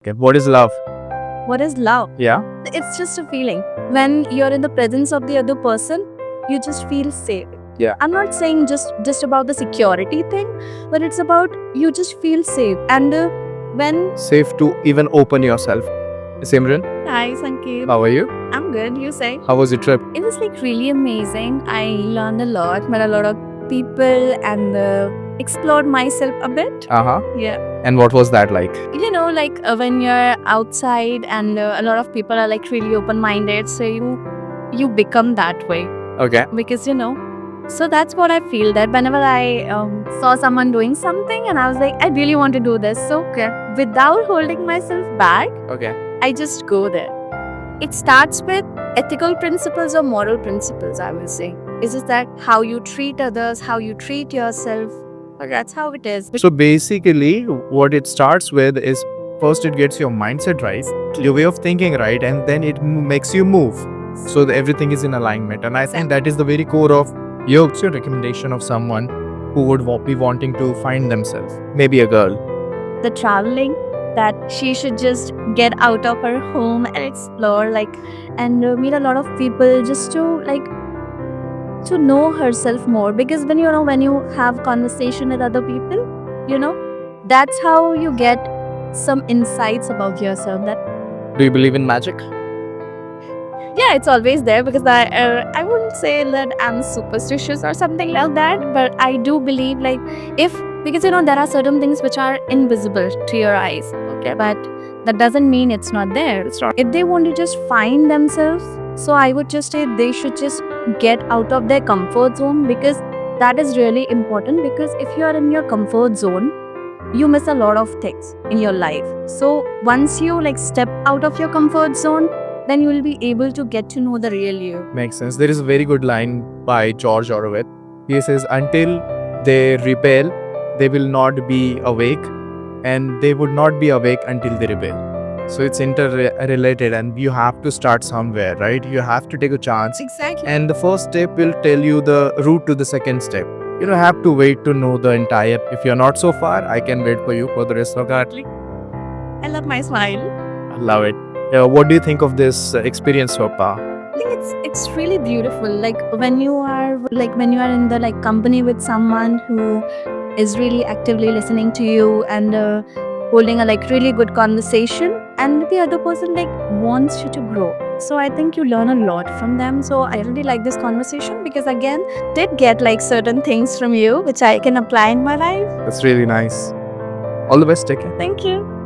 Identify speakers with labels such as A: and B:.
A: Okay, what is love?
B: What is love?
A: Yeah.
B: It's just a feeling. When you're in the presence of the other person, you just feel safe.
A: Yeah.
B: I'm not saying just about the security thing, but it's about you just feel safe. And when
A: Safe to even open yourself. Simran,
B: Hi Sankeet,
A: how are you?
B: I'm good. You say?
A: How was your trip?
B: It was like really amazing. I learned a lot, met a lot of people, and explored myself a bit.
A: Uh-huh.
B: Yeah.
A: And what was that like?
B: Like when you're outside and a lot of people are like really open-minded, so you become that way
A: Okay.
B: because so that's what I feel, that whenever I saw someone doing something and I was like, I really want to do this, so without holding myself back,
A: Okay.
B: I just go there. It starts with ethical principles or moral principles, I will say. Is it that how you treat others, how you treat yourself? That's how it is.
A: So basically, what it starts with is first it gets your mindset right, your way of thinking right, and then it makes you move. So that everything is in alignment. And I think that is the very core of your recommendation of someone who would be wanting to find themselves. Maybe a girl.
B: The traveling, that she should just get out of her home and explore, and meet a lot of people just to know herself more. Because when you have conversation with other people, that's how you get some insights about yourself. That
A: Do you believe in magic?
B: yeah, it's always there, because I wouldn't say that I'm superstitious or something like that, but I do believe because there are certain things which are invisible to your eyes, okay, but that doesn't mean it's not there. If they want to just find themselves, so I would just say they should just get out of their comfort zone, because that is really important. Because if you are in your comfort zone, you miss a lot of things in your life. So once you step out of your comfort zone, then you will be able to get to know the real you.
A: Makes sense. There is a very good line by George Orwell. He says, until they rebel, they will not be awake, and they would not be awake until they rebel. So it's interrelated, and you have to start somewhere, right? You have to take a chance.
B: Exactly.
A: And the first step will tell you the route to the second step. You don't have to wait to know the entire. If you're not so far, I can wait for you for the rest of the athlete.
B: I love my smile.
A: I love it. What do you think of this experience so far?
B: I think it's really beautiful. When you are in the company with someone who is really actively listening to you and holding a really good conversation, and the other person wants you to grow. So I think you learn a lot from them. So I really like this conversation, because again, did get certain things from you which I can apply in my life.
A: That's really nice. All the best. Take care.
B: Thank you.